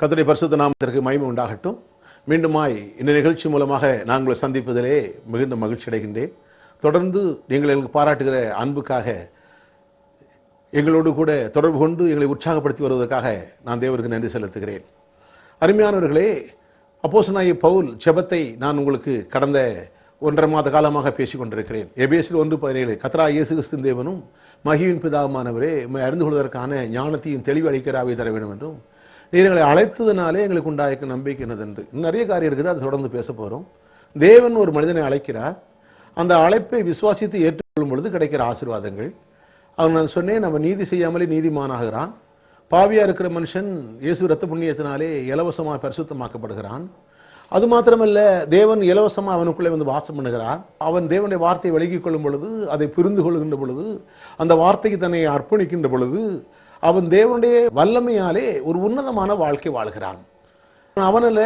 கர்த்தருடைய பரிசுத்த நாமத்திற்கு மகிமை உண்டாகட்டும். மீண்டுமாய் இந்த நிகழ்ச்சி மூலமாக நாங்கள் சந்திப்பதிலே மிகுந்த மகிழ்ச்சி அடைகின்றேன். தொடர்ந்து நீங்கள் எங்களுக்கு பாராட்டுகிற அன்புக்காக எங்களோடு கூட தொடர்பு கொண்டு எங்களை உற்சாகப்படுத்தி வருவதற்காக நான் தேவருக்கு நன்றி செலுத்துகிறேன். அருமையானவர்களே, அப்போஸ்தலனாகிய பவுல் ஜெபத்தை நான் உங்களுக்கு கடந்த 1.5 மாத காலமாக பேசிக் கொண்டிருக்கிறேன். எபேசியர் 1:17 கர்த்தராகிய இயேசு கிறிஸ்துவின் தேவனும் மகிமையின் பிதாவுமானவரே உம்மை அறிந்து கொள்வதற்கான ஞானத்தையும் தெளிவு அளிக்கிறாவே தர வேண்டும் என்றும் நீர் எங்களை அழைத்ததுனாலே எங்களுக்கு உண்டாயிருக்க நம்பிக்கை என்னதென்று நிறைய காரியம் இருக்குது. அதை தொடர்ந்து பேச போகிறோம். தேவன் ஒரு மனிதனை அழைக்கிறார். அந்த அழைப்பை விசுவாசித்து ஏற்றுக்கொள்ளும் பொழுது கிடைக்கிற ஆசீர்வாதங்கள். அவன் நான் சொன்னேன், நம்ம நீதி செய்யாமலே நீதிமானாகிறான். பாவியாக இருக்கிற மனுஷன் இயேசு ரத்த புண்ணியத்தினாலே இலவசமாக பரிசுத்தமாக்கப்படுகிறான். அது மாத்திரமல்ல, தேவன் இலவசமாக அவனுக்குள்ளே வந்து வாசம் பண்ணுகிறான். அவன் தேவனுடைய வார்த்தையை விலகிக் கொள்ளும் பொழுது, அதை புரிந்து கொள்கின்ற பொழுது, அந்த வார்த்தைக்கு தன்னை அர்ப்பணிக்கின்ற பொழுது அவன் தேவனுடைய வல்லமையாலே ஒரு உன்னதமான வாழ்க்கை வாழ்கிறான். அவனில்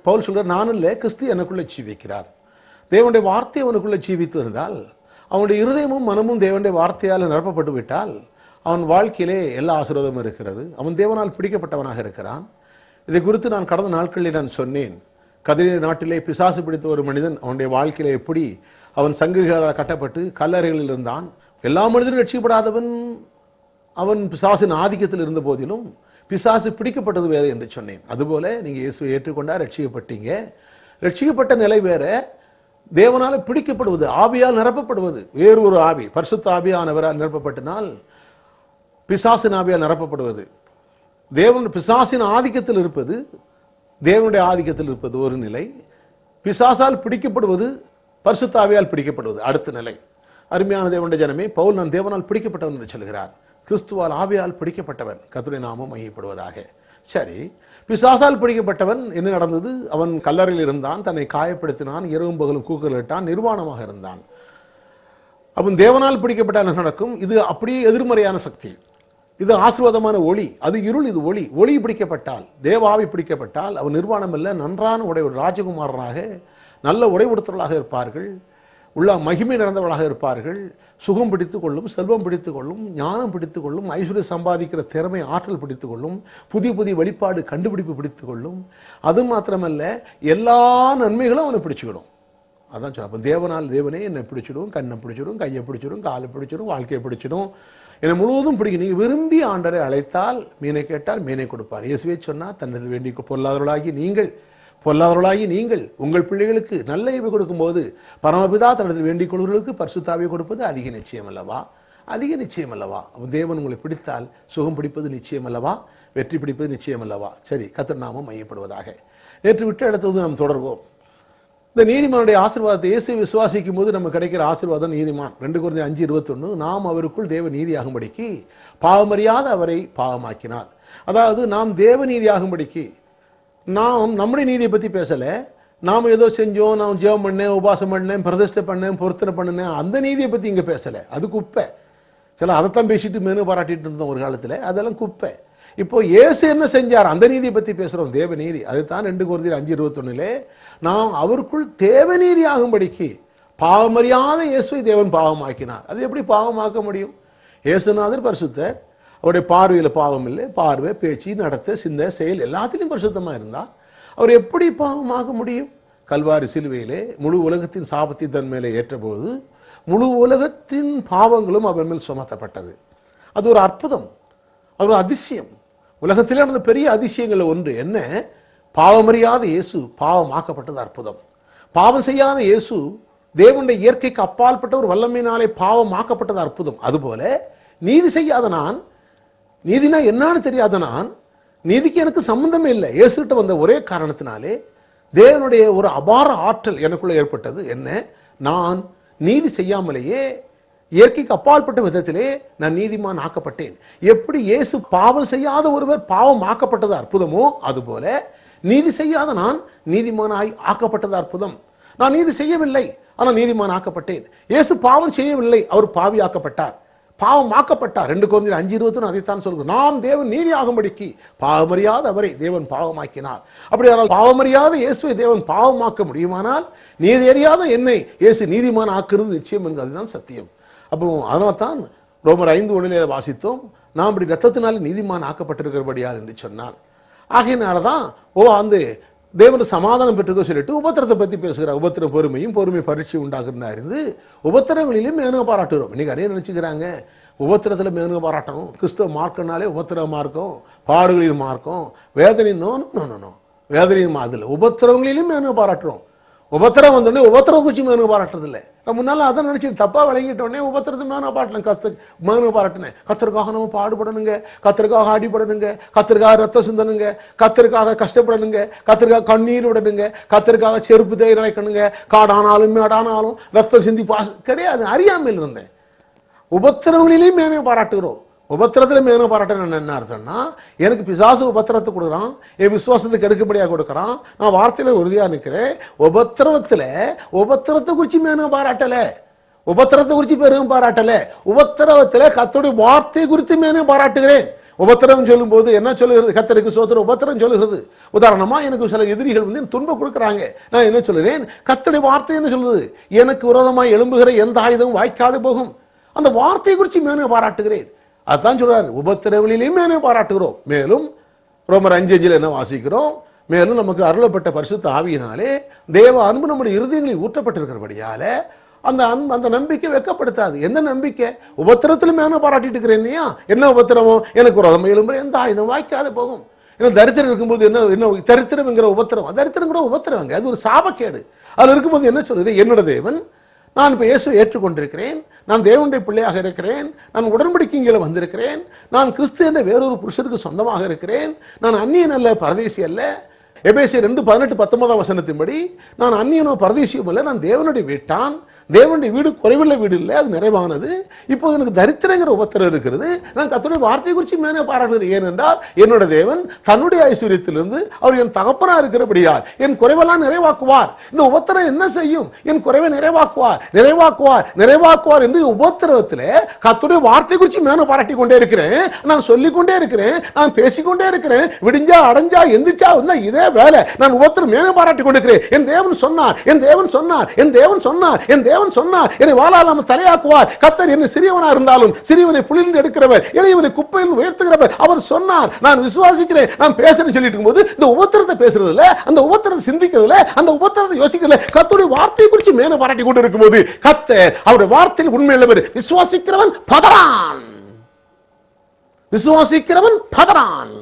பவுல் சொல்கிறார், நான் இல்லை, கிறிஸ்து எனக்குள்ளே ஜீவிக்கிறார். தேவனுடைய வார்த்தை அவனுக்குள்ளே ஜீவித்து இருந்தால், அவனுடைய இருதயமும் மனமும் தேவனுடைய வார்த்தையால் நிரப்பப்பட்டு விட்டால் அவன் வாழ்க்கையிலே எல்லா ஆசீர்வாதமும் இருக்கிறது. அவன் தேவனால் பிடிக்கப்பட்டவனாக இருக்கிறான். இதை குறித்து நான் கடந்த நாட்களில் நான் சொன்னேன். கதிரே நாட்டிலே பிசாசு பிடித்த ஒரு மனிதன் அவனுடைய வாழ்க்கையிலே எப்படி அவன் சங்கிலிகளால் கட்டப்பட்டு கல்லறைகளில் இருந்தான். எல்லா மனிதனும் ரட்சிக்கப்படாதவன் அவன் பிசாசின் ஆதிக்கத்தில் இருந்த போதிலும் பிசாசு பிடிக்கப்பட்டது வேறு என்று சொன்னேன். அதுபோல நீங்கள் இயேசுவை ஏற்றுக்கொண்டா ரட்சிக்கப்பட்டீங்க. ரட்சிக்கப்பட்ட நிலை வேற, தேவனால் பிடிக்கப்படுவது, ஆவியால் நிரப்பப்படுவது வேறு ஒரு ஆவி. பரிசுத்த ஆவியானவரால் நிரப்பப்பட்டனால் பிசாசின் ஆவியால் நிரப்பப்படுவது. தேவன் பிசாசின் ஆதிக்கத்தில் இருப்பது, தேவனுடைய ஆதிக்கத்தில் இருப்பது ஒரு நிலை. பிசாசால் பிடிக்கப்படுவது, பரிசுத்த ஆவியால் பிடிக்கப்படுவது அடுத்த நிலை. அருமையான தேவனுடைய ஜனமே, பவுல் நான் தேவனால் பிடிக்கப்பட்டவன் என்று சொல்கிறார். கிறிஸ்துவால் ஆவியால் பிடிக்கப்பட்டவன். கர்த்தருடைய நாமம் மகிமைப்படுவதாக. சரி, பிசாசால் பிடிக்கப்பட்டவன் என்ன நடந்தது? அவன் கல்லறையில் இருந்தான், தன்னை காயப்படுத்தினான், இரவும் பகலும் கூக்குரலிட்டான், நிர்வாணமாக இருந்தான். அவன் தேவனால் பிடிக்கப்பட்டால் நடக்கும். இது அப்படியே எதிர்மறையான சக்தி. இது ஆசீர்வாதமான ஒளி, அது இருள், இது ஒளி. ஒளி பிடிக்கப்பட்டால், தேவாவி பிடிக்கப்பட்டால் அவன் நிர்வாணம் இல்லை, நன்றான உடை, ராஜகுமாரனாக நல்ல உடை உடுத்தவர்களாக இருப்பார்கள், உள்ள மகிமை நிறைந்தவர்களாக இருப்பார்கள். சுகம் பிடித்துக் கொள்ளும், செல்வம் பிடித்துக் கொள்ளும், ஞானம் பிடித்துக் கொள்ளும், ஐஸ்வர்யம் சம்பாதிக்கிற திறமை, ஆற்றல் பிடித்துக் கொள்ளும், புதிய புதிய வெளிப்பாடு கண்டுபிடிப்பு பிடித்துக் கொள்ளும். அது மாத்திரமல்ல, எல்லா நன்மைகளும் அவனை பிடிச்சுக்கிடும். அதான் சொல்ல, அப்போ தேவனால் தேவனே என்னை பிடிச்சிடும், கண்ணை பிடிச்சிடும், கையை பிடிச்சிடும், காலை பிடிச்சிடும், வாழ்க்கையை பிடிச்சிடும், என்னை முழுவதும் பிடிக்கும். நீங்கள் விரும்பி ஆண்டரை அழைத்தால், மீனை கேட்டால் மீனை கொடுப்பார். இயேசுவே சொன்னால், தனது வேண்டி பொல்லாதவர்களாகி நீங்கள் உங்கள் பிள்ளைகளுக்கு நல்ல ஈவை கொடுக்கும்போது பரமபிதா தனது வேண்டிக் கொள்வர்களுக்கு பரிசுத்தாவை கொடுப்பது அதிக நிச்சயம் அல்லவா? அதிக நிச்சயம் அல்லவா? தேவன் உங்களை பிடித்தால் சுகம் பிடிப்பது நிச்சயம் அல்லவா? வெற்றி பிடிப்பது நிச்சயம் அல்லவா? சரி, கர்த்தர் நாமம் மையப்படுவதாக. நேற்று விட்டு அடுத்தது நாம் தொடர்வோம். இந்த நீதிமானுடைய ஆசீர்வாதத்தை இயேசு விசுவாசிக்கும் போது நமக்கு கிடைக்கிற ஆசீர்வாதம் நீதிமான். 2 கொரிந்தியர் 5:21 நாம் அவருக்குள் தேவ நீதியாகும்படிக்கு பாவமறியாத அவரை பாவமாக்கினார். அதாவது நாம் தேவ நீதியாகும்படிக்கு, நாம் நம்முடைய நீதியை பற்றி பேசலை. நாம் ஏதோ செஞ்சோம், நான் ஜெபம் பண்ணேன், உபாசம் பண்ணேன், பிரதிஷ்டை பண்ணேன், பொருத்தனை பண்ணினேன், அந்த நீதியை பற்றி இங்கே பேசலை. அது குப்பை. சில அதைத்தான் பேசிட்டு மேனு பாராட்டிட்டு இருந்தோம் ஒரு காலத்தில். அதெல்லாம் குப்பை. இப்போ இயேசு என்ன செஞ்சார், அந்த நீதியை பற்றி பேசுகிறோம், தேவ நீதி. அதுதான் 2 கொரிந்தியர் 5:21 நாம் அவருக்குள் தேவ நீதி ஆகும்படிக்கு பாவமறியாத இயேசுவை தேவன் பாவமாக்கினார். அது எப்படி பாவமாக்க முடியும்? இயேசுநாதர் பரிசுத்தர், அவருடைய பார்வையில் பாவம் இல்லை. பார்வை, பேச்சு, நடத்தை, சிந்தை, செயல் எல்லாத்திலையும் பரிசுத்தமாக இருந்தால் அவர் எப்படி பாவமாக முடியும்? கல்வாரி சிலுவையிலே முழு உலகத்தின் சாபத்தை தன் மேலே ஏற்றபோது முழு உலகத்தின் பாவங்களும் அவர் மேல் சுமத்தப்பட்டது. அது ஒரு அற்புதம், அது ஒரு அதிசயம். உலகத்திலே நடந்த பெரிய அதிசயங்கள் ஒன்று என்ன? பாவமறியாத இயேசு பாவமாக்கப்பட்டது அற்புதம். பாவம் செய்யாத இயேசு தேவனுடைய இயற்கைக்கு அப்பாற்பட்ட ஒரு வல்லமையினாலே பாவமாக்கப்பட்டது அற்புதம். அதுபோல நீதி செய்யாத நான், நீதினா என்னன்னு தெரியாத நான், நீதிக்கு எனக்கு சம்பந்தமே இல்லை, இயேசுகிட்ட வந்த ஒரே காரணத்தினாலே தேவனுடைய ஒரு அபார ஆற்றல் எனக்குள்ள ஏற்பட்டது. என்ன? நான் நீதி செய்யாமலேயே இயற்கைக்கு அப்பாற்பட்ட விதத்திலே நான் நீதிமான் ஆக்கப்பட்டேன். எப்படி இயேசு பாவம் செய்யாத ஒருவர் பாவம் ஆக்கப்பட்டது அற்புதமோ, அதுபோல நீதி செய்யாத நான் நீதிமானாய் ஆக்கப்பட்டது அற்புதம். நான் நீதி செய்யவில்லை, ஆனால் நீதிமான் ஆக்கப்பட்டேன். இயேசு பாவம் செய்யவில்லை, அவர் பாவி ஆக்கப்பட்டார், பாவம் ஆக்கப்பட்டார். 2 கொரிந்தியர் 5:21 அதைத்தான் சொல்கிறோம். நாம் தேவன் நீதி ஆகும்படிக்கு பாவமறியாத அவரை தேவன் பாவமாக்கினார். அப்படியானால் பாவமறியாத இயேசுவை தேவன் பாவமாக்க முடியுமானால், நீதி அறியாத என்னை இயேசு நீதிமான் ஆக்குறது நிச்சயம் என்று, அதுதான் சத்தியம். அப்போ அதனால தான் ரோமர் 5:1 வாசித்தோம், நாம் இப்படி ரத்தத்தினால நீதிமான் ஆக்கப்பட்டிருக்கிறபடியால் என்று சொன்னார். ஆகையினாலதான் அந்த தேவன் சமாதானம் பெற்றுக்கோ சொல்லிட்டு உபத்திரத்தை பத்தி பேசுகிறார். உபத்திரம் பொறுமையும், பொறுமை பரீட்சை உண்டாக்குறதா இருந்து உபத்திரங்களிலும் மேன்மை பாராட்டுகிறோம். இன்னைக்கு நிறைய நினைச்சுக்கிறாங்க உபத்திரத்தில் மேன்மை பாராட்டணும், கிறிஸ்தவ மார்க்கனாலே உபத்திர மார்க்கம், பாடுகளில் மார்க்கம், வேதனை நோ நோ நோ நோ வேதனையும் அதில் உபத்திரவங்களிலும் மேன்மை பாராட்டுறோம். உபத்திரம் வந்தோடனே உபத்திரம் குறிச்சு மேனு பாராட்டுறதில்லை. நான் முன்னால அதை நினைச்சு தப்பா விளங்கிட்டோடனே உபத்திரத்தை மேனு பாட்டேன், மேனு பாராட்டினேன். கத்தருக்காக நம்ம பாடுபடணுங்க, கத்தருக்காக அடிபடணுங்க, கத்தருக்காக ரத்த சிந்தனுங்க, கத்தருக்காக கஷ்டப்படணுங்க, கத்தருக்காக கண்ணீர் விடணுங்க, கத்தருக்காக செருப்பு தேய் நினைக்கணுங்க, காடானாலும் மேடானாலும் ரத்த சிந்தி கிடையாது. அறியாமல் இருந்தேன். உபத்திரங்களிலையும் மேனு பாராட்டுகிறோம். உபத்திரத்தில் மேனு பாராட்டணும் என்ன அர்த்தம்னா, எனக்கு பிசாசு உபத்திரத்தை கொடுக்குறான், என் விசுவாசத்துக்கு எடுக்கும்படியாக கொடுக்குறான், நான் வார்த்தையில உறுதியாக நிற்கிறேன். உபத்திரத்தை குறித்து மேனு பாராட்டல, உபத்திரத்தை குறித்து பெரும் பாராட்டல, உபத்திரவத்தில் கர்த்தருடைய வார்த்தை குறித்து மேனு பாராட்டுகிறேன். உபத்திரம் சொல்லும் போது என்ன சொல்லுகிறது? கர்த்தருக்கு ஸ்தோத்திரம். உபத்திரம் சொல்லுகிறது. உதாரணமா எனக்கு சில எதிரிகள் வந்து துன்பம் கொடுக்குறாங்க, நான் என்ன சொல்லுறேன்? கர்த்தருடைய வார்த்தை என்ன சொல்லுது? எனக்கு விரோதமாக எழும்புகிற எந்த ஆயுதமும் வாய்க்காது போகும். அந்த வார்த்தை குறித்து மேனு பாராட்டுகிறேன். அதான் சொல்றாரு, உபத்திரவங்களிலும் மேனே பாராட்டுகிறோம். மேலும் ரோமர் 5:5 என்ன வாசிக்கிறோம்? மேலும் நமக்கு அருளப்பட்ட பரிசுத்த ஆவியினாலே தேவ அன்பு நம்முடைய இருதயங்களில் ஊற்றப்பட்டிருக்கிறபடியால அந்த நம்பிக்கை வெட்கப்படுத்தாது. எந்த நம்பிக்கை? உபத்திரத்தில் மேனே பாராட்டிட்டு இருக்கிறேன். என்ன உபத்திரமோ? எனக்கு விரோதம் எழும்புற எந்த ஆயுதம் வாய்க்காது போகும். ஏன்னா தரித்திரம் இருக்கும்போது என்ன தரித்திரம்ங்கிற உபத்திரம், தரித்திரங்கிற உபத்திரவங்க, அது ஒரு சாபக்கேடு. அதில் இருக்கும்போது என்ன சொல்றது? என்னோட தேவன், நான் இப்போ இயேசுவை ஏற்றுக்கொண்டிருக்கிறேன், நான் தேவனுடைய பிள்ளையாக இருக்கிறேன், நான் உடன்படிக்கையில் வந்திருக்கிறேன், நான் கிறிஸ்து என்ற வேறொரு புருஷருக்கு சொந்தமாக இருக்கிறேன், நான் அந்நியன் அல்ல, பரதேசி அல்ல. எபேசியர் 2:18-19 நான் அந்நியனோ பரதேசியும் அல்ல, நான் தேவனுடைய வீட்டான். தேவனுடைய வீடு குறைவுள்ள வீடு இல்லை, அது நிறைவானது. இப்போது எனக்கு தரித்திரங்கிற உபத்திரம் இருக்கிறது. நான் கர்த்தருடைய வார்த்தை குறித்து மேலே பாராட்டுகிறேன். ஏனென்றால் என்னோட தேவன் தன்னுடைய ஐஸ்வர்யத்திலிருந்து அவர் என் தகப்பனா இருக்கிறபடியால் என் குறைவெல்லாம் நிறைவாக்குவார். இந்த உபத்திரம் என்ன செய்யும்? என் குறைவை நிறைவாக்குவார், நிறைவாக்குவார், நிறைவாக்குவார் என்று உபத்திரவத்தில் கர்த்தருடைய வார்த்தை குறித்து மேலே பாராட்டி கொண்டே இருக்கிறேன். நான் சொல்லிக்கொண்டே இருக்கிறேன், நான் பேசிக்கொண்டே இருக்கிறேன். விடிஞ்சா அடைஞ்சா எந்திரிச்சா வந்தா இதே வேலை. நான் உபத்திரம் மேலே பாராட்டி கொண்டிருக்கிறேன். என் தேவன் சொன்னார், என் தேவன் சொன்னார், என் தேவன் சொன்னார், என் தேவன் சொன்னார், என்னை வாழாமல் தலையாக்குவார். கர்த்தர் என்ன சிறியவனா இருந்தாலும் சிறியவனை புலிந்து எடுக்கிறவர், இளையவனை குப்பையில் உயர்த்துகிறவர். அவர் சொன்னார், நான் விசுவாசிக்கிறேன், நான் பேசுறேன்னு சொல்லிட்டு இருக்கும்போது இந்த உபத்திரத்தை பேசுறதுல, அந்த உபத்திரத்தை சிந்திக்கிறதுல, அந்த உபத்திரத்தை யோசிக்கிறதுல கர்த்தருடைய வார்த்தை குறித்து மேலே பாராட்டி கொண்டு இருக்கும்போது கர்த்தர் அவருடைய வார்த்தையில் உண்மையுள்ளவர். விசுவாசிக்கிறவன் பதறான், விசுவாசிக்கிறவன் பதறான்.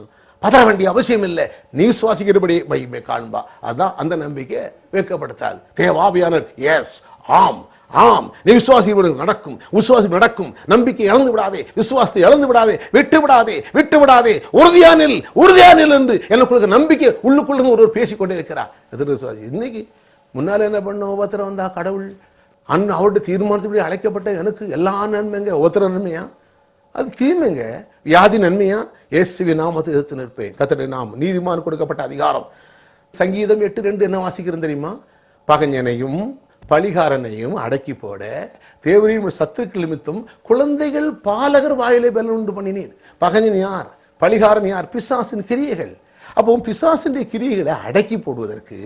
பதற வேண்டிய அவசியம் இல்லை. நீ விசுவாசிக்கிறபடி மகிமை காண்பா. அதான் அந்த நம்பிக்கை வெட்கப்படுத்தாது. தேவாவியானவர் எஸ், ஆம் ஆம், நீ விசுவாசி நடக்கும், விசுவாசி நடக்கும். நம்பிக்கை இழந்து விடாதே, விசுவாசத்தை இழந்து விடாதே, விட்டு விடாதே, விட்டு விடாதே. உறுதியானில், உறுதியானில் என்று எனக்கு நம்பிக்கை உள்ளுக்குள்ள ஒருவர் பேசிக்கொண்டே இருக்கிறார். இன்னைக்கு முன்னால என்ன பண்ண? உபத்திரம் வந்தா கடவுள் அவருடைய தீர்மானத்தை அழைக்கப்பட்ட எனக்கு எல்லா நன்மைங்க. உபத்திரம் நன்மையா? அது தீமைங்க. வியாதி நன்மையா? இயேசுவின் நாமத்தை எதிர்த்து நிற்பேன். கர்த்தருடைய நாமம் நீதிமான் கொடுக்கப்பட்ட அதிகாரம். சங்கீதம் 8:2 என்ன வாசிக்கிறேன் தெரியுமா? பகைஞனையும் பலிகாரனையும் அடக்கி போட தேவரின் சத்துருக்கள் நிமித்தம் குழந்தைகள் பாலகர் வாயிலை பலன் உண்டு பண்ணினேன். பகைஞன் யார்? பலிகாரன் யார்? பிசாசின் கிரியைகள். அப்போ பிசாசின் கிரியைகளை அடக்கி போடுவதற்கு,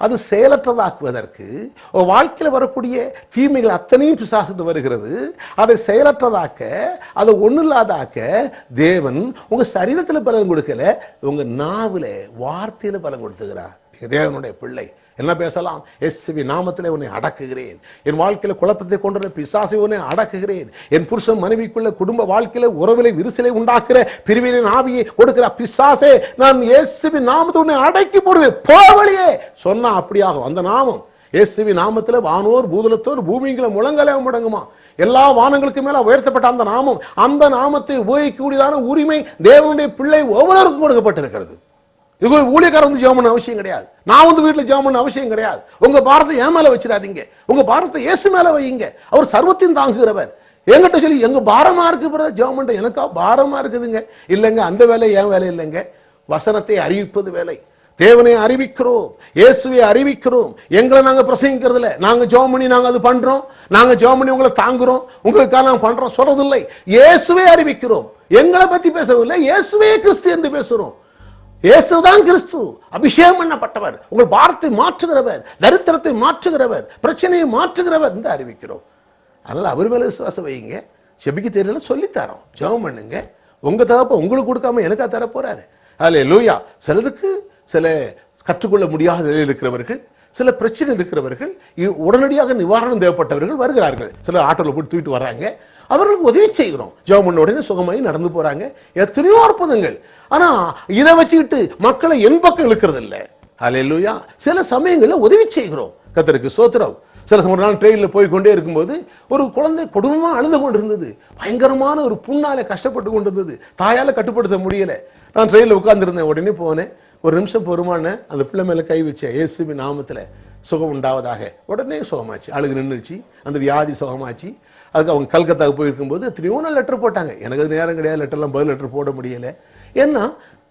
அது செயலற்றதாக்குவதற்கு, வாழ்க்கையில் வரக்கூடிய தீமைகள் அத்தனையும் பிசாசு வருகிறது. அதை செயலற்றதாக்க, அதை ஒண்ணுமில்லாதாக்க தேவன் உங்க சரீரத்தில் பலன் கொடுக்கல, உங்க நாவில வார்த்தையில பலன் கொடுத்துக்கிறார். தேவனுடைய பிள்ளை என்ன பேசலாம்? இயேசுவின் நாமத்திலே உன்னை அடக்குகிறேன். என் வாழ்க்கையில குழப்பத்தை கொண்டு பிசாசை உன்னை அடக்குகிறேன். என் புருஷன் மனைவிக்குள்ள குடும்ப வாழ்க்கையில உறவிலை விரிசலை உண்டாக்குற பிரிவினின் ஆவியை கொடுக்கிற பிசாசே, நான் இயேசுவின் நாமத்தை உன்னை அடக்கி போடுவேன், போவழியே சொன்னா அப்படியாகும். அந்த நாமம் இயேசுவின் நாமத்துல வானோர் பூதலத்தோர் பூமிகளை முழங்கலே முடங்குமா. எல்லா வானங்களுக்கு மேல உயர்த்தப்பட்ட அந்த நாமம், அந்த நாமத்தை உபயோகிக்கக்கூடியதான உரிமை தேவனுடைய பிள்ளை ஒவ்வொருவருக்கும் கொடுக்கப்பட்டிருக்கிறது. இது ஊழியக்காரர் வந்து ஜெபம் பண்ண அவசியம் கிடையாது. நான் வந்து வீட்டில் ஜெபம் பண்ண அவசியம் கிடையாது. உங்க பாரத்தை என் மேல வச்சிடாதீங்க, உங்க பாரத்தை இயேசு மேல வையுங்க. அவர் சர்வத்தையும் தாங்குகிறவர். என்கிட்ட சொல்லி எங்க பாரமா இருக்கு ஜெபம் பண்ண, எனக்கா பாரமா இருக்குதுங்க. இல்லைங்க, அந்த வேலை என் வேலை இல்லைங்க. வசனத்தை அறிவிப்பது வேலை. தேவனை அறிவிக்கிறோம், இயேசுவை அறிவிக்கிறோம். எங்களை நாங்க பிரசங்கிக்கிறது இல்லை. நாங்க ஜெபம் பண்ணி நாங்க அது பண்றோம், நாங்க ஜெபம் பண்ணி உங்களை தாங்குறோம், உங்களுக்காக நாங்க பண்றோம் சொல்றதில்லை. இயேசுவை அறிவிக்கிறோம். எங்களை பத்தி பேசுறதில்லை, இயேசுவே கிறிஸ்து என்று பேசுறோம். இயேசுதான் கிறிஸ்து, அபிஷேகம் பண்ணப்பட்டவர், உங்கள் பாரத்தை மாற்றுகிறவர், தரித்திரத்தை மாற்றுகிறவர், பிரச்சனையை மாற்றுகிறவர் என்று அறிவிக்கிறோம். அதனால அவர் மேல விசுவாசம் வையுங்க. செபிக்க தெரியல சொல்லித்தரோம், ஜெபம் பண்ணுங்க. உங்க தகப்ப உங்களுக்கு கொடுக்காம எனக்கா தர போறாரு? ஹல்லேலூயா. சிலருக்கு சில கற்றுக்கொள்ள முடியாத நிலையில் இருக்கிறவர்கள், சில பிரச்சனை இருக்கிறவர்கள், உடனடியாக நிவாரணம் தேவைப்பட்டவர்கள் வருகிறார்கள். சிலர் ஆட்டோவில் போட்டு தூக்கிட்டு வர்றாங்க, அவர்களுக்கு உதவி செய்கிறோம். ஜெபம் பண்ண உடனே சுகமாயி நடந்து போறாங்க. எத்தனையோ அற்புதங்கள். ஆனா இதை வச்சுக்கிட்டு மக்களை என் பக்கம் இழுக்கிறது இல்லை. ஹல்லேலூயா. சில சமயங்களில் உதவி செய்கிறோம். கர்த்தருக்கு ஸ்தோத்திரம். சில ஒரு நாள் ட்ரெயினில் போய்கொண்டே இருக்கும்போது ஒரு குழந்தை கொடுமையாக அழுது கொண்டு இருந்தது. பயங்கரமான ஒரு புண்ணால கஷ்டப்பட்டு கொண்டு இருந்தது. தாயால் கட்டுப்படுத்த முடியலை. நான் ட்ரெயினில் உட்கார்ந்துருந்தேன். உடனே போனேன். ஒரு நிமிஷம் பொறுமான அந்த பிள்ளை மேலே கை வச்சேன். இயேசுவின் நாமத்தில் சுகம் உண்டாவதாக. உடனே சுகமாச்சு. அழுகு நின்றுச்சு. அந்த வியாதி சுகமாச்சு. அதுக்கு அவங்க கல்கத்தாவுக்கு போயிருக்கும்போது எத்தனையோ நாள் லெட்டர் போட்டாங்க. எனக்கு அது நேரம் கிடையாது, லெட்டர்லாம் பதில் லெட்டர் போட முடியலை. ஏன்னா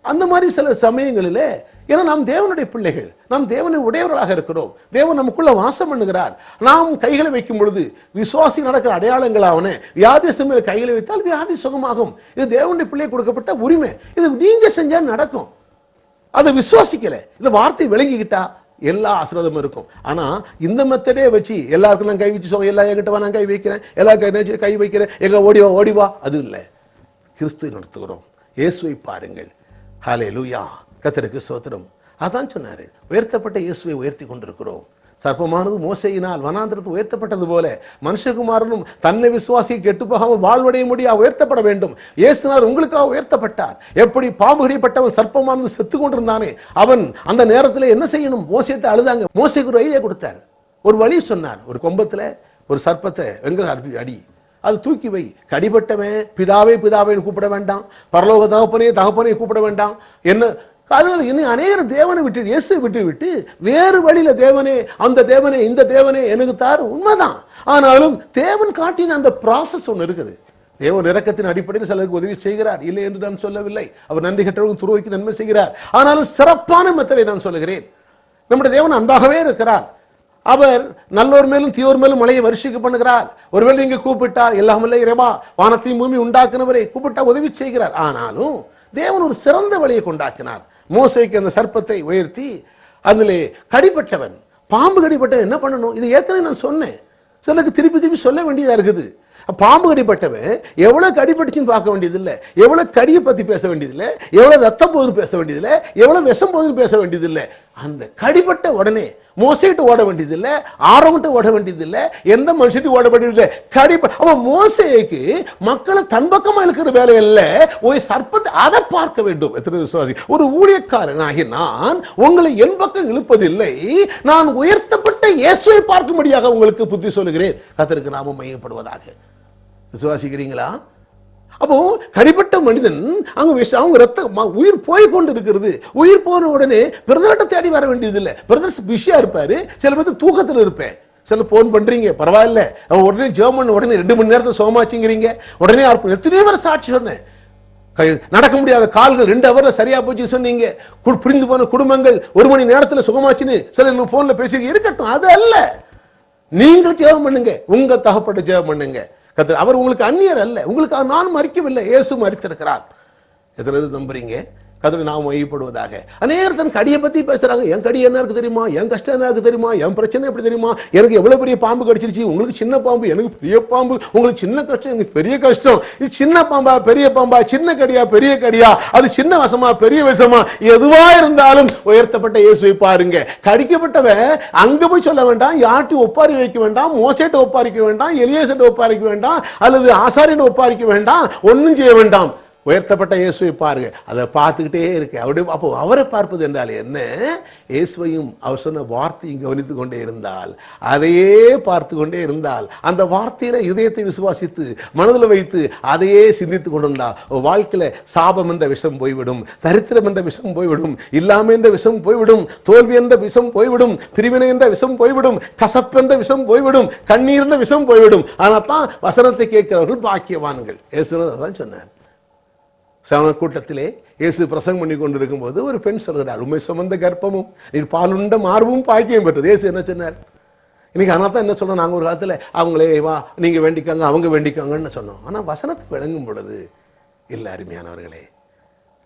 அந்த மாதிரி சில சமயங்களில், ஏன்னா நாம் தேவனுடைய பிள்ளைகள், நாம் தேவனை உடையவர்களாக இருக்கிறோம். தேவன் நமக்குள்ள வாசம் பண்ணுகிறார். நாம் கைகளை வைக்கும் பொழுது விசுவாசி நடக்கிற அடையாளங்களாவன வியாதிஸ்தன் மேல கைகளை வைத்தால் வியாதி சுகமாகும். இது தேவனுடைய பிள்ளை கொடுக்கப்பட்ட உரிமை. இது நீங்க செஞ்சா நடக்கும். அதை விசுவாசிக்கல, இந்த வார்த்தை விளங்கிக்கிட்டா எல்லா ஆசீர்வாதமும் இருக்கும். ஆனா இந்த மெத்தடே வச்சு எல்லாருக்கும் நான் கை வச்சு சுகம், எல்லா என்கிட்ட நான் கை வைக்கிறேன், எல்லா கை வைக்கிறேன், எங்க ஓடிவா ஓடிவா, அது இல்லை. கிறிஸ்துவை நடத்துகிறோம். இயேசுவை பாருங்கள். ஹல்லேலூயா. கர்த்தருக்கு ஸ்தோத்திரம். அதான் சொன்னாரு, உயர்த்தப்பட்ட இயேசுவை உயர்த்தி கொண்டிருக்கிறோம். சர்ப்பமானது மோசையினால் வனாந்திரத்தில் உயர்த்தப்பட்டது போல மனுஷகுமாரனும் தன்னை விசுவாசி கெட்டு போகாமல் வாழ்வடைய முடியா உயர்த்தப்பட வேண்டும். இயேசுனார் உங்களுக்காக உயர்த்தப்பட்டார். எப்படி பாம்பு கடிப்பட்டவன் சர்ப்பமானது செத்து கொண்டிருந்தானே, அவன் அந்த நேரத்தில் என்ன செய்யணும்? மோசைட்டு அழுதாங்க. மோசைக்கு ஒரு ஐடியா கொடுத்தார், ஒரு வழி சொன்னார். ஒரு கொம்பத்தில் ஒரு சர்ப்பத்தை அடி, அது தூக்கி வை. கடிபட்டவன் பிதாவே பிதாவேன்னு கூப்பிட வேண்டாம், பரலோக தகப்பனே தகப்பனே கூப்பிட வேண்டாம். என்ன காரணம்? இன்னும் அநேகர் தேவனை விட்டு இயேசு விட்டு வேறு வழியில தேவனே, அந்த தேவனே, இந்த தேவனே எனக்கு தாரு. உண்மைதான். ஆனாலும் தேவன் காட்டின அந்த ப்ராசஸ் ஒன்று இருக்குது. தேவன் இரக்கத்தின் அடிப்படையில் சிலருக்கு உதவி செய்கிறார், இல்லை என்று நான் சொல்லவில்லை. அவர் நன்றி கற்றவர்களுக்கு துரோகிக்கு நன்மை செய்கிறார். ஆனாலும் சிறப்பான மெத்தடை நான் சொல்லுகிறேன். நம்முடைய தேவன் அன்பாகவே இருக்கிறார். அவர் நல்லோர் மேலும் தீயோர் மேலும் மலையை வருஷிக்க பண்ணுகிறார். ஒருவேளை நீங்க கூப்பிட்டா, எல்லாமல்ல இறைவா வானத்தையும் பூமி உண்டாக்குனவரை கூப்பிட்டா உதவி செய்கிறார். ஆனாலும் தேவன் ஒரு சிறந்த வழியை கொண்டாக்கினார். மோசைக்கு அந்த சர்ப்பத்தை உயர்த்தி அதிலே கடிப்பட்டவன், பாம்பு கடிப்பட்டவன் என்ன பண்ணணும்? இது ஏற்கனவே நான் சொன்னேன். சிலருக்கு திருப்பி சொல்ல வேண்டியதா இருக்குது. பாம்பு கடிப்பட்டவன் எவ்வளவு கடிப்பட்டுச்சுன்னு பார்க்க வேண்டியதில்லை, எவ்வளவு கடியை பத்தி பேச வேண்டியதில்லை, எவ்வளவு ரத்தம் போகுதுன்னு பேச வேண்டியதில்லை, எவ்வளவு விஷம் போகுதுன்னு பேச வேண்டியதில்லை. அந்த கடிப்பட்ட உடனே மோசைட்டு ஓட வேண்டியதில்லை, ஆரோக்கிட்ட ஓட வேண்டியதில்லை, எந்த மனுஷட்டு ஓட வேண்டியதில்லை. அவன் மோசைக்கு மக்களை தன் பக்கமா இருக்கிற வேலை இல்லை, ஒரு சர்ப்பத்தை அதை பார்க்க வேண்டும். எத்தனை விசுவாசி? ஒரு ஊழியக்காரனாகி நான் உங்களை என் பக்கம் இழுப்பதில்லை, நான் உயர்த்தப்பட்ட இயேசுவை பார்க்கும்படியாக உங்களுக்கு புத்தி சொல்லுகிறேன். கர்த்தருக்கு நாமம் மையப்படுவதாக. விசுவாசிக்கிறீங்களா? அப்போ கடிப்பட்ட மனிதன் அவங்க ரத்தம் உயிர் போய் கொண்டு இருக்கிறது. உயிர் போன உடனே பிரதர்கிட்ட தேடி வர வேண்டியதில்லை. பிரதர்ஸ் பிஸியா இருப்பாரு, சில பேர் தூக்கத்தில் இருப்பேன். சில போன் பண்றீங்க, பரவாயில்ல, அவன் உடனே ஜெர்மன் உடனே 2 மணி நேரத்தை சோமாச்சுங்கிறீங்க. உடனே எத்தனையோ பேர் சாட்சி சொன்னேன். நடக்க முடியாத கால்கள் 2 ஹவர்ல சரியா போச்சு சொன்னீங்க. பிரிந்து போன குடும்பங்கள் 1 மணி நேரத்தில் சுகமாச்சுன்னு சில போன்ல பேசி இருக்கட்டும். அது அல்ல, நீங்கள் ஜெபம் பண்ணுங்க, உங்க தகப்பட்ட ஜெபம் பண்ணுங்க. அவர் உங்களுக்கு அந்நியர் அல்ல, உங்களுக்கு நான் மறிக்கவில்லை, இயேசு மறித்திருக்கிறார். எத்தனை நம்புறீங்க? கர்த்தரை நாம் மையப்படுவதாக. அநேகர் தன் கடியை பத்தி பேசுறாங்க. என் கடி என்ன இருக்கு தெரியுமா, என் கஷ்டம் என்ன இருக்கு தெரியுமா, என் பிரச்சனை எப்படி தெரியுமா, எனக்கு எவ்வளவு பெரிய பாம்பு கடிச்சிருச்சு, உங்களுக்கு சின்ன பாம்பு, எனக்கு பெரிய பாம்பு, உங்களுக்கு சின்ன கஷ்டம், எனக்கு பெரிய கஷ்டம். இது சின்ன பாம்பா பெரிய பாம்பா, சின்ன கடியா பெரிய கடியா, அது சின்ன விஷமா பெரிய விஷமா, எதுவா இருந்தாலும் உயர்த்தப்பட்ட இயேசுவை பாருங்க. கடிக்கப்பட்டவன் அங்க போய் சொல்ல வேண்டாம், யார்ட்டையும் ஒப்பாரி வைக்க வேண்டாம், மோசேட்ட ஒப்பாரிக்க வேண்டாம், எலியாசிட்ட ஒப்பாரிக்க வேண்டாம், அல்லது ஆசாரியனை ஒப்பாரிக்க வேண்டாம், ஒன்னும் செய்ய வேண்டாம். உயர்த்தப்பட்ட இயேசுவை பாருங்க. அதை பார்த்துக்கிட்டே இருக்கு. அப்போ அவரை பார்ப்பது என்றால் என்ன? இயேசுவையும் அவர் சொன்ன வார்த்தையும் கவனித்து கொண்டே இருந்தால், அதையே பார்த்து கொண்டே இருந்தால், அந்த வார்த்தையில இதயத்தை விசுவாசித்து மனதில் வைத்து அதையே சிந்தித்து கொண்டிருந்தால் வாழ்க்கையில சாபம் என்ற விஷம் போய்விடும், தரித்திரம் என்ற விஷம் போய்விடும், இல்லாமை என்ற விஷம் போய்விடும், தோல்வி என்ற விஷம் போய்விடும், பிரிவினை என்ற விஷம் போய்விடும், கசப்பு என்ற விஷம் போய்விடும், கண்ணீர் என்ற விஷம் போய்விடும். ஆனால் தான் வசனத்தை கேட்கிறவர்கள் பாக்கியவான்கள். இயேசு அதான் சொன்னார். கூட்டத்திலே இயேசு பிரசங்கம் பண்ணி கொண்டிருக்கும் போது ஒரு பெண் சொல்கிறார், உண்மை சுமந்த கர்ப்பமும் நீர் பாலுண்ட மார்பும் பாக்கியம் பெற்றது. இயேசு என்ன சொன்னார்? இன்னைக்கு ஆனால் தான் என்ன சொல்றோம், நாங்கள் ஒரு காலத்தில் அவங்களே வா நீங்க வேண்டிக்காங்க அவங்க வேண்டிக்காங்கன்னு சொன்னோம். ஆனால் வசனத்துக்கு விளங்கும் பொழுது இல்லை. அருமையானவர்களே,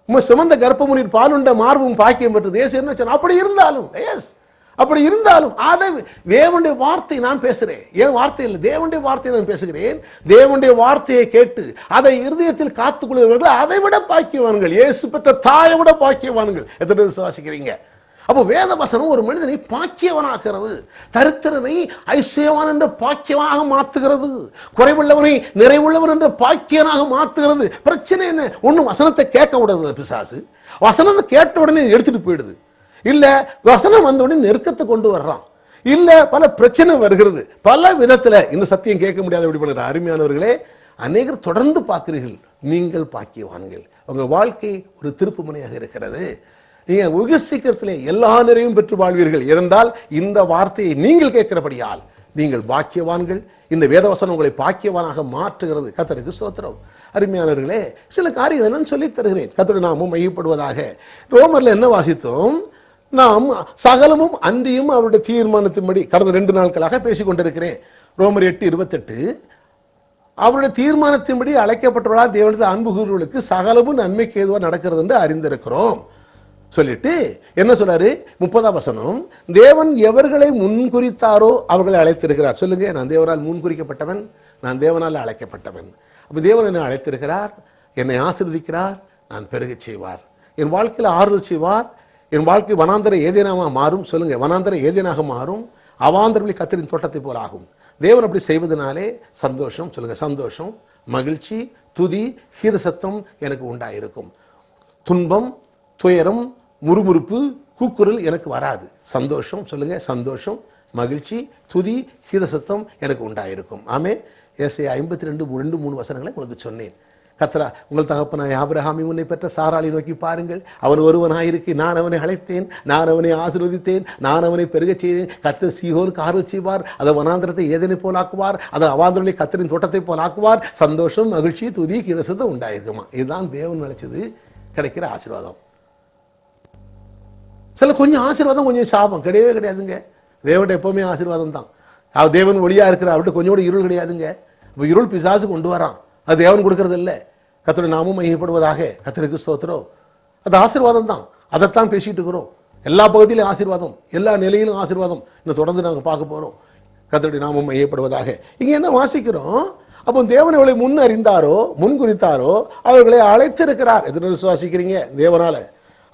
உண்மை சுமந்த கர்ப்பமும் நீர் பாலுண்ட மார்பும் பாக்கியம் பெற்றது. இயேசு என்ன சொன்னார்? அப்படி இருந்தாலும் எஸ், அப்படி இருந்தாலும் அதை தேவனுடைய வார்த்தை நான் பேசுகிறேன், என் வார்த்தை இல்லை, தேவனுடைய வார்த்தையை நான் பேசுகிறேன். தேவனுடைய வார்த்தையை கேட்டு அதை இருதயத்தில் காத்துக்கொள்கிறவர்கள் அதை விட பாக்கியவான்கள், இயேசு பெற்ற தாயை விட பாக்கியவான்கள். எத்தனை விசுவாசிக்கிறீங்க? அப்போ வேத வசனம் ஒரு மனிதனை பாக்கியவனாக்குறது, தரித்திரனை ஐஸ்வர்யவான் என்ற பாக்கியமாக மாற்றுகிறது, குறைவுள்ளவனை நிறைவுள்ளவன் என்ற பாக்கியனாக மாற்றுகிறது. பிரச்சனை என்ன? ஒன்றும் வசனத்தை கேட்க விடுறது பிசாசு, வசனத்தை கேட்ட உடனே எடுத்துட்டு போயிடுது, இல்ல வசனம் வந்த உடனே நெருக்கத்தை கொண்டு வர்றான், இல்ல பல பிரச்சனை வருகிறது, பல விதத்துல இன்னும் சத்தியம் கேட்க முடியாத எப்படி பண்ணுற. அருமையானவர்களே, அநேகர் தொடர்ந்து பார்க்கிறீர்கள், நீங்கள் பாக்கியவான்கள். உங்க வாழ்க்கை ஒரு திருப்பு முனையாக இருக்கிறது. நீங்க வெகு சீக்கிரத்திலே எல்லா நிறைவும் பெற்று வாழ்வீர்கள். இருந்தால் இந்த வார்த்தையை நீங்கள் கேட்கிறபடியால் நீங்கள் பாக்கியவான்கள். இந்த வேதவசனம் உங்களை பாக்கியவானாக மாற்றுகிறது. கர்த்தருக்கு ஸ்தோத்திரம். அருமையானவர்களே, சில காரியங்கள் நான் சொல்லித் தருகிறேன், கர்த்தருடைய நாமம் மையப்படுவதாக. ரோமர்ல என்ன வாசித்தோம்? நாம் சகலமும் அன்றியும் அவருடைய தீர்மானத்தின்படி கடந்த 2 நாட்களாக பேசிக் கொண்டிருக்கிறேன். ரோமர் 8:28, அவருடைய தீர்மானத்தின்படி அழைக்கப்பட்டவர்களால் தேவனுடைய அன்பு கூறுவர்களுக்கு சகலமும் நன்மைக்கு ஏதுவாக நடக்கிறது என்று அறிந்திருக்கிறோம் சொல்லிட்டு என்ன சொல்றாரு? 30ஆம் வசனம், தேவன் எவர்களை முன்குறித்தாரோ அவர்களை அழைத்திருக்கிறார். சொல்லுங்க, நான் தேவனால் முன்குறிக்கப்பட்டவன், நான் தேவனால் அழைக்கப்பட்டவன். அப்ப தேவன் என்னை அழைத்திருக்கிறார், என்னை ஆசீர்வதிக்கிறார், நான் பெருகச் செய்வார், என் வாழ்க்கையில் ஆறுதல் செய்வார், என் வாழ்க்கை வனாந்தர ஏதேனாக மாறும். சொல்லுங்க, வனாந்தர ஏதேனாக மாறும், அவாந்தரவெளி கர்த்தரின் தோட்டத்தை போல ஆகும். தேவன் அப்படி செய்வதனாலே சந்தோஷம், சொல்லுங்க சந்தோஷம், மகிழ்ச்சி, துதி, கீத சத்தம் எனக்கு உண்டாயிருக்கும். துன்பம், துயரம், முறுமுறுப்பு, கூக்குரல் எனக்கு வராது. சந்தோஷம், சொல்லுங்க சந்தோஷம், மகிழ்ச்சி, துதி, கீத சத்தம் எனக்கு உண்டாயிருக்கும். ஆமென். ஏசாயா 52:2-3 வசனங்களை உங்களுக்கு சொன்னேன். கர்த்தரா, உங்கள் தகப்பனாய் ஆபிரகாமை உன்னை பெற்ற சாராளை நோக்கி பாருங்கள், அவன் ஒருவனாயிருக்கு, நான் அவனை அழைத்தேன், நான் அவனை ஆசீர்வதித்தேன், நான் அவனை பெருகச் செய்தேன். கர்த்தர் சீயோனுக்கு ஆறுதல் செய்வார், அதை வனாந்திரத்தை ஏதேனை போல் ஆக்குவார், அதை அவாந்தரவெளி கர்த்தரின் தோட்டத்தை போல் ஆக்குவார். சந்தோஷம், மகிழ்ச்சி, துதி, கீத சத்தம் உண்டாயிருக்குமா. இதுதான் தேவன் நினைச்சது கிடைக்கிற ஆசீர்வாதம். சில கொஞ்சம் ஆசீர்வாதம், கொஞ்சம் சாபம் கிடையவே கிடையாதுங்க. தேவன்கிட்ட எப்பவுமே ஆசீர்வாதம் தான். தேவன் ஒளியா இருக்கிற அவர்கிட்ட கொஞ்சோட இருள் கிடையாதுங்க. இப்போ இருள் பிசாசு கொண்டு வரான், அது தேவன் கொடுக்கறது இல்லை. கர்த்தருடைய நாமம் மையப்படுவதாக. கர்த்தருக்கு ஸ்தோத்திரம். அது ஆசீர்வாதம் தான், அதைத்தான் பேசிட்டு இருக்கிறோம். எல்லா பகுதியிலும் ஆசீர்வாதம், எல்லா நிலையிலும் ஆசீர்வாதம். இன்னும் தொடர்ந்து நாங்கள் பார்க்க போறோம். கர்த்தருடைய நாமம் மையப்படுவதாக. இங்க என்ன வாசிக்கிறோம்? அப்போ தேவன் அவளை முன் அறிந்தாரோ, முன் குறித்தாரோ அவர்களை அழைத்திருக்கிறார். எத்தனை விசுவாசிக்கிறீங்க? தேவனால.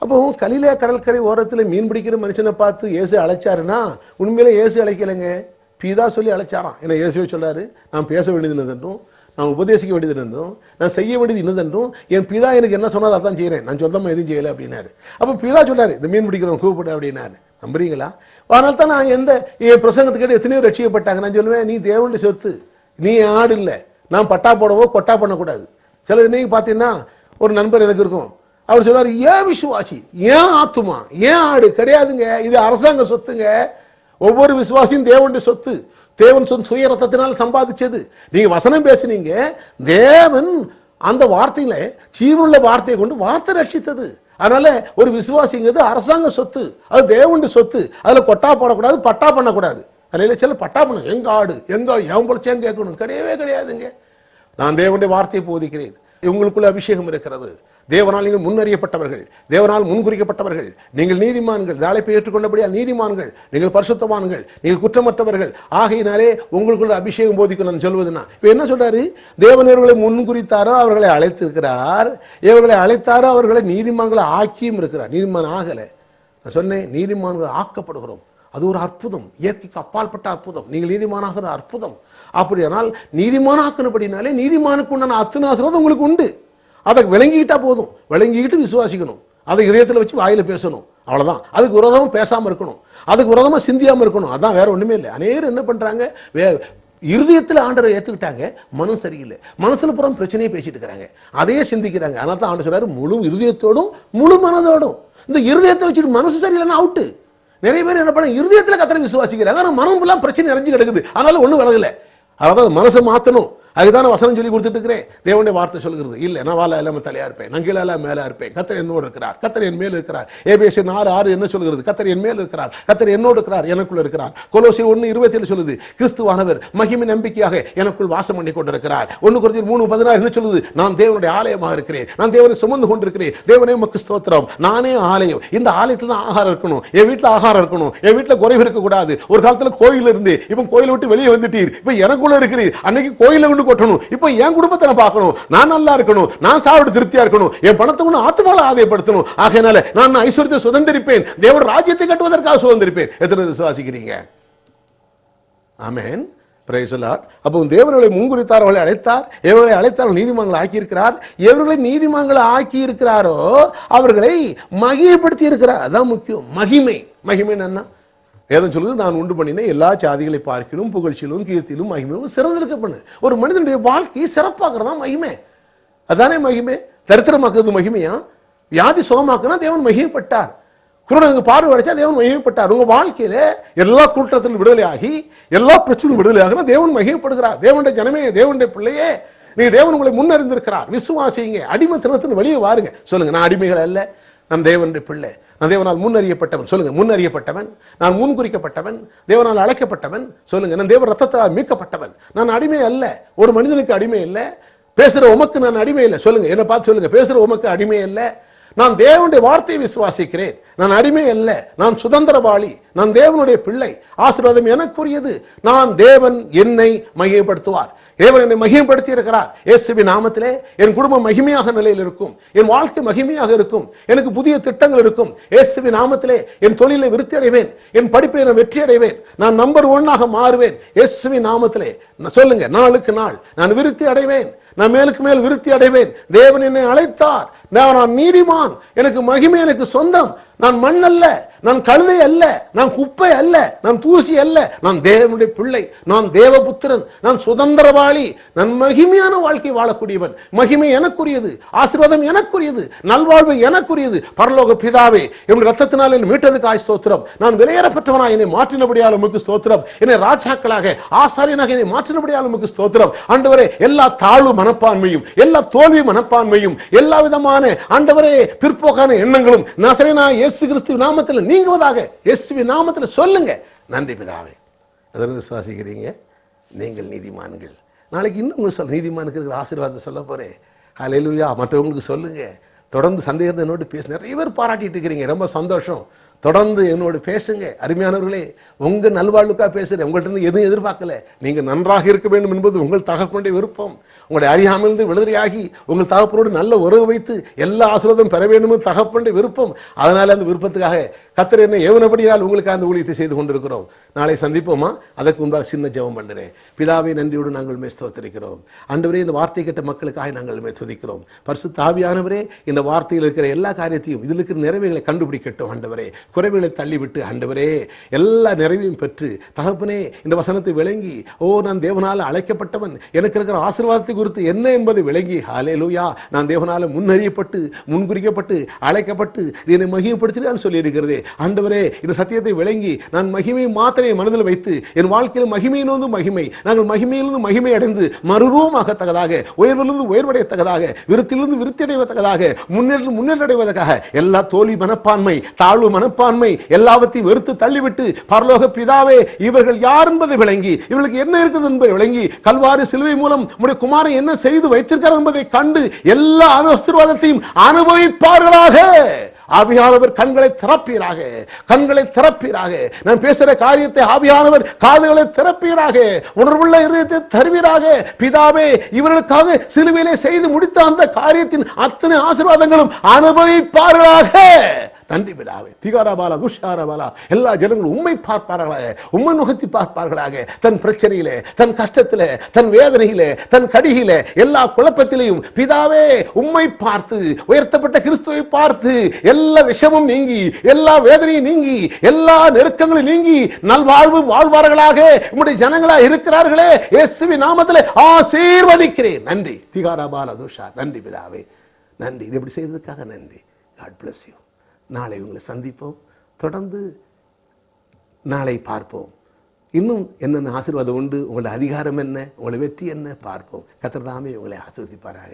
அப்போ கலிலே கடற்கரை ஓரத்தில் மீன் பிடிக்கிற மனுஷனை பார்த்து இயேசு அழைச்சாருன்னா உண்மையிலே இயேசு அழைக்கலைங்க, பிதா சொல்லி அழைச்சாராம். ஏன்னா இயேசுவே சொல்றாரு, நான் பேச வேண்டியது என்னதென்றும், நான் உபதேசிக்க வேண்டியது என்னதும், நான் செய்ய வேண்டியது இன்னதென்றும், என் பிதா எனக்கு என்ன சொன்னாலும் அதான் செய்கிறேன், நான் சொந்தமாக எதுவும் செய்யலை அப்படின்னாரு. அப்போ பிதா சொன்னார், இந்த மீன் பிடிக்கிறவங்க கூப்பிடு அப்படின்னாரு. நம்புறீங்களா? அதனால தான் நான் என் பிரசங்கத்துக்கிட்ட எத்தனையோ ரட்சிக்கப்பட்டாங்க. நான் சொல்லுவேன், நீ தேவனுடைய சொத்து, நீ ஆடு இல்லை, நான் பட்டா போடவோ கொட்டா பண்ணக்கூடாது. சில இன்னைக்கு பார்த்தீங்கன்னா ஒரு நண்பர் எனக்கு இருக்கும், அவர் சொல்றாரு, ஏன் விசுவாசி, ஏன் ஆத்துமா, ஏன் ஆடு கிடையாதுங்க, இது அரசாங்க சொத்துங்க. ஒவ்வொரு விசுவாசியும் தேவனுடைய சொத்து, தேவன் சுய ரத்தத்தினால் சம்பாதிச்சது. நீங்க வசனம் பேசுனீங்க, தேவன் அந்த வார்த்தையில ஜீவனுள்ள வார்த்தையை கொண்டு வார்த்தை ரட்சித்தது. அதனால ஒரு விசுவாசிங்கிறது அரசாங்க சொத்து, அது தேவனுடைய சொத்து. அதுல கொட்டா போடக்கூடாது, பட்டா பண்ணக்கூடாது. அதில் சில பட்டா பண்ண, எங்க ஆடு, எங்க என் பொழைச்சேன்னு கேட்கணும், கிடையவே கிடையாதுங்க. நான் தேவனுடைய வார்த்தையை போதிக்கிறேன், உங்களுக்குள்ள அபிஷேகம் இருக்கிறது. தேவனால் நீங்கள் முன்னறியப்பட்டவர்கள், தேவனால் முன்குறிக்கப்பட்டவர்கள், நீங்கள் நீதிமான்கள், அழைப்பை ஏற்றுக்கொண்டபடியால் நீதிமான்கள், நீங்கள் பரிசுத்தவான்கள், நீங்கள் குற்றமற்றவர்கள். ஆகையினாலே உங்களுக்குள்ள அபிஷேகம் போதிக்கும். நான் சொல்வதுன்னா இப்போ என்ன சொல்றாரு? தேவனர்களை முன்குறித்தாரோ அவர்களை அழைத்திருக்கிறார், இவர்களை அழைத்தாரோ அவர்களை நீதிமான்களை ஆக்கியும் இருக்கிறார். நீதிமான் ஆகலை, நான் சொன்னேன், நீதிமான்கள் ஆக்கப்படுகிறோம். அது ஒரு அற்புதம், இயற்கைக்கு அப்பாற்பட்ட அற்புதம். நீங்கள் நீதிமானாகிற அற்புதம். அப்படியானால் நீதிமானாக்குனபடினாலே நீதிமானுக்கு உண்டான அத்தனை ஆசீர்வாதம் உங்களுக்கு உண்டு. அதை விளங்கிக்கிட்டா போதும், விளங்கிக்கிட்டு விசுவாசிக்கணும், அதை இதயத்தில் வச்சு வாயில பேசணும், அவ்வளவுதான். அதுக்கு விரோதமா பேசாம இருக்கணும், அதுக்கு விரோதமா சிந்தியாம இருக்கணும், அதான், வேற ஒண்ணுமே இல்லை. அநேகர் என்ன பண்றாங்க, இருதயத்தில் ஆண்டவரை ஏற்றுக்கிட்டாங்க, மனம் சரியில்லை, மனசுல புறம் பிரச்சனையே பேசிட்டு இருக்கிறாங்க, அதையே சிந்திக்கிறாங்க. அதனால தான் ஆண்டவர் சொல்றாரு, முழு இருதயத்தோடும் முழு மனதோடும். இந்த இருதயத்தை வச்சுட்டு மனசு சரியில்லைன்னா அவுட்டு. நிறைய பேர் என்ன பண்ண, இருதயத்தில் கர்த்தரை விசுவாசிக்கிறாங்க, ஆனால் மனம் எல்லாம் பிரச்சனை நிறைஞ்சு கிடக்குது, அதனால ஒன்றும் விலகல. அதாவது மனசை மாற்றணும், அதுதான வசனம் சொல்லி கொடுத்துட்டு இருக்கிறேன். தேவனுடைய வார்த்தை சொல்கிறது இல்லை, நான் வாழ இல்லாமல் தலையா இருப்பேன், நான் கீழே எல்லாம் மேலே இருப்பேன், கர்த்தர் என்னோடு இருக்கிறார், கர்த்தர் என் மேல் இருக்கிறார். எபேசியர் 4:6 என்ன சொல்கிறது? கர்த்தர் என் மேல் இருக்கிறார், கர்த்தர் என்னோடு இருக்கிறார், எனக்குள்ள இருக்கிறார். கொலோசியர் 1:27 சொல்லுது, கிறிஸ்துவானவர் மகிமை நம்பிக்கையாக எனக்குள் வாசம் பண்ணி கொண்டிருக்கிறார். 1 கொரிந்தியர் 3:16 என்ன சொல்லுது? நான் தேவனுடைய ஆலயமாக இருக்கிறேன், நான் தேவனை சுமந்து கொண்டிருக்கிறேன், தேவனே உமக்கு ஸ்தோத்திரம், நானே ஆலயம். இந்த ஆலயத்தில் தான் ஆகாரம் இருக்கணும், என் வீட்டில் ஆகாரம் இருக்கணும், என் வீட்டில் குறைவு இருக்கக்கூடாது. ஒரு காலத்தில் கோயில் இருந்து இப்போ கோயிலை விட்டு வெளியே வந்துட்டீர், இப்போ எனக்குள்ள இருக்கிறீர். அன்னைக்கு கோயிலை கொண்டு கொட்டணும், இப்போ என் குடும்பத்தை நான் பார்க்கணும், நான் நல்லா இருக்கணும், நான் சாப்பிட்டு திருப்தியா இருக்கணும், என் பணத்தை கொண்டு ஆத்துமால ஆதாயப்படுத்தணும். ஆகையினால நான் ஐஸ்வர்யத்தை சுதந்திரிப்பேன், தேவன் ராஜ்யத்தை கட்டுவதற்காக சுதந்திரிப்பேன். எத்தனை விசுவாசிக்கிறீங்க? ஆமென். Praise the lord. அப்போ தேவர்களை முன்குறித்தார், அவர்களை அழைத்தார், எவர்களை அழைத்தார் நீதிமான்களை ஆக்கி இருக்கிறார். எவர்களை நீதிமான்களை ஆக்கி இருக்கிறாரோ அவர்களை மகிமைப்படுத்தி இருக்கிறார். அதான் முக்கியம். மகிமை. மகிமை என்ன? ஏதன் சொல்லுது, நான் உண்டு பண்ணின எல்லா சாதிகளை பார்க்கணும் புகழ்ச்சியிலும் கீர்த்தியிலும் மகிமையும் சிறந்திருக்க பண்ணு. ஒரு மனிதனுடைய வாழ்க்கையை சிறப்பாக்குறதா மகிமை. அதானே மகிமை. தரித்திரமாக்குறது மகிமையா? வியாதி சுகமாக்குனா தேவன் மகிமைப்பட்டார். குருடனுக்கு பார்வை அடைச்சா தேவன் மகிமைப்பட்டார். உங்க வாழ்க்கையில எல்லா கூட்டத்திலும் விடுதலை ஆகி எல்லா பிரச்சனையும் விடுதலை ஆகினா தேவன் மகிமைப்படுகிறார். தேவனுடைய ஜனமே, தேவனுடைய பிள்ளையே, நீ தேவன் உங்களை முன்னறிந்திருக்கிறார். விசுவாசிங்க. அடிமைத்தனத்தின் வெளியே வாருங்க. சொல்லுங்க, நான் அடிமைகள் அல்ல, நான் தேவனுடைய பிள்ளை, நான் தேவனால் முன்னறியப்பட்டவன். சொல்லுங்க, முன்னறியப்பட்டவன், நான் முன்குறிக்கப்பட்டவன், தேவனால் அழைக்கப்பட்டவன். சொல்லுங்க, நான் தேவ ரத்தத்தால் மீட்கப்பட்டவன். நான் அடிமை அல்ல, ஒரு மனிதனுக்கு அடிமை இல்லை. பேசுற உமக்கு நான் அடிமை இல்லை. சொல்லுங்க, என்ன பார்த்து சொல்லுங்க, பேசுற உமக்கு அடிமை இல்லை. நான் தேவனுடைய வார்த்தையை விசுவாசிக்கிறேன், நான் அடிமை அல்ல, நான் சுதந்திரவாளி, நான் தேவனுடைய பிள்ளை, ஆசீர்வாதம் எனக்குரியது. நான் தேவன் என்னை மகிமைப்படுத்துவார். தேவன் என்னை மகிமைப்படுத்தி இருக்கிறார். இயேசுவின் நாமத்திலே என் குடும்பம் மகிமையாக நிலையில் இருக்கும், என் வாழ்க்கை மகிமையாக இருக்கும், எனக்கு புதிய திட்டங்கள் இருக்கும். இயேசுவின் நாமத்திலே என் தொழிலை விருத்தி அடைவேன், என் படிப்பை நான் வெற்றி அடைவேன், நான் நம்பர் 1 மாறுவேன். இயேசுவின் நாமத்திலே சொல்லுங்க, நாளுக்கு நாள் நான் விருத்தி அடைவேன், நான் மேலுக்கு மேல் விருத்தி அடைவேன். தேவன் என்னை அழைத்தார், நான் நீதிமான், எனக்கு மகிமை எனக்கு சொந்தம். நான் மண் அல்ல, நான் கழுதை அல்ல, நான் குப்பை அல்ல, நான் தூசி அல்ல, நான் தேவனுடைய பிள்ளை, நான் தேவபுத்திரன், நான் சுதந்திரவாளி, நான் மகிமையான வாழ்க்கை வாழக்கூடியவன். மகிமை எனக்குரியது, ஆசீர்வாதம் எனக்குரியது, நல்வாழ்வு எனக்குரியது. பரலோக பிதாவே, என்னுடைய ரத்தத்தினால் என்னை மீட்டதுக்காய் ஸ்தோத்திரம். நான் விலையேறப்பட்டவனாக என்னை மாற்றினபடியால் உமக்கு ஸ்தோத்திரம். என்னை ராஜாக்களாக ஆசாரியனாக என்னை மாற்றினபடியால் உமக்கு ஸ்தோத்திரம். ஆண்டவரே, எல்லா தாழ்வு மனப்பான்மையும், எல்லா தோல்வி மனப்பான்மையும், எல்லா விதமான ஆண்டவரே பிற்போக்கான எண்ணங்களும் நசரேயனாகிய இயேசு கிறிஸ்து நாமத்தில் நீங்குவதாக. இயேசுவின் நாமத்தில் சொல்லுங்க. நன்றி பிதாவே. அதற்கு விசுவாசிக்கிறீங்க, நீங்கள் நீதிமான்கள். நாளைக்கு இன்னும் உங்களுக்கு நீதிமானுக்கு இருக்கிற ஆசீர்வாதத்தை சொல்ல போறேன். ஹல்லேலூயா. மற்றவங்களுக்கு சொல்லுங்க. தொடர்ந்து சந்தேகத்தை என்னோடு பேச நிறைய பேர் பாராட்டிட்டு இருக்கிறீங்க, ரொம்ப சந்தோஷம். தொடர்ந்து என்னோடு பேசுங்க. அருமையானவர்களே, உங்க நல்வாழ்வுக்காக பேசுறேன், உங்கள்கிட்ட இருந்து எதுவும் எதிர்பார்க்கல. நீங்க நன்றாக இருக்க வேண்டும் என்பது உங்கள் தகப்பனுடைய விருப்பம். உங்களுடைய அறியாமையிலிருந்து விடுதலையாகி உங்கள் தகப்பனோடு நல்ல உறவு வைத்து எல்லா ஆசீர்வாதம் பெற வேண்டும் என்று தகப்பனுடைய விருப்பம். அதனால அந்த விருப்பத்துக்காக கர்த்தர் என்ன ஏவனபடியால் உங்களுக்கு அந்த ஊழியத்தை செய்து கொண்டிருக்கிறோம். நாளை சந்திப்போமா? அதற்கு முன்பாக சின்ன ஜெபம் பண்ணுறேன். பிதாவே, நன்றியோடு நாங்கள் ஸ்தோத்திரிக்கிறோம். ஆண்டவரே, இந்த வார்த்தை கேட்ட மக்களுக்காக நாங்கள் துதிக்கிறோம். பரிசுத்த ஆவியானவரே, இந்த வார்த்தையில் இருக்கிற எல்லா காரியத்தையும், இதில் இருக்கிற நிறைவுகளை கண்டுபிடிக்கட்டும். ஆண்டவரே, குறைவுகளை தள்ளிவிட்டு ஆண்டவரே எல்லா நிறைவையும் பெற்று தகப்பனே இந்த வசனத்தை விளங்கி, ஓ நான் தேவனால் அழைக்கப்பட்டவன், எனக்கு இருக்கிற ஆசீர்வாதத்தை குறித்து என்ன என்பதை விளங்கி, ஹல்லேலூயா, நான் தேவனால முன்னறியப்பட்டு முன்குறிக்கப்பட்டு அழைக்கப்பட்டு என்னை மகிமைப்படுத்தினான்னு சொல்லி இருக்கிறதே. ஆண்டவரே, இந்த சத்தியத்தை விளங்கி நான் மகிமை மாத்திரையை மனதில் வைத்து என் வாழ்க்கையில் மகிமையிலிருந்து மகிமை, நாங்கள் மகிமையிலிருந்து மகிமை அடைந்து மறுரூபமாகத்தக்கதாக, உயர்விலிருந்து உயர்வடையத்தக்கதாக, விருத்திலிருந்து விருத்தி அடைவதற்காக, முன்னேற்றடைவதற்காக எல்லா தோல்வி மனப்பான்மை, தாழ்வு மனப்பான்மை எல்லாவற்றையும் வெறுத்து தள்ளிவிட்டு பரலோக பிதாவே, இவர்கள் யார் என்பதை விளங்கி, இவர்களுக்கு என்ன இருக்குது என்பதை விளங்கி, கல்வாரி சிலுவை மூலம் உம்முடைய குமாரன் என்ன செய்து வைத்திருக்கிறார் என்பதை கண்டு எல்லா ஆசீர்வாதத்தையும் அனுபவிப்பார்களாக. ஆவியானவர் கண்களை திறப்பீராக, கண்களை திறப்பீராக. நான் பேசுற காரியத்தை ஆவியானவர் காதுகளை திறப்பீராக, உணர்வுள்ள இதயத்தை தருவீராக. பிதாவே, இவர்களுக்காக சிலுவையிலே செய்து முடித்த அந்த காரியத்தின் அத்தனை ஆசீர்வாதங்களும் அனுபவிப்பார்களாக. நன்றி பிதாவே. திகாரபாலா துஷாரபாலா, எல்லா ஜனங்களும் உம்மை பார்ப்பார்களாக, உம்மை நுகர்த்தி பார்ப்பார்களாக. தன் பிரச்சனையிலே, தன் கஷ்டத்திலே, தன் வேதனையிலே, தன் கடியிலே, எல்லா குழப்பத்திலையும் பிதாவே உம்மை பார்த்து, உயர்த்தப்பட்ட கிறிஸ்துவை பார்த்து எல்லா விஷமும் நீங்கி, எல்லா வேதனையும் நீங்கி, எல்லா நெருக்கங்களும் நீங்கி நல்வாழ்வு வாழ்வார்களாக. உம்முடைய ஜனங்களாக இருக்கிறார்களே, இயேசுவின் நாமத்திலே ஆசீர்வதிக்கிறேன். நன்றி திகாரபாலா துஷா. நன்றி பிதாவே, நன்றி. இது இப்படி செய்ததுக்காக நன்றி. God bless you. நாளை உங்களை சந்திப்போம். தொடர்ந்து நாளை பார்ப்போம். இன்னும் என்னென்ன ஆசீர்வாதம் உண்டு, உங்களுடைய அதிகாரம் என்ன, உங்களுடைய வெற்றி என்ன பார்ப்போம். கர்த்தர் தாமே உங்களை ஆசீர்வதிப்பாராக.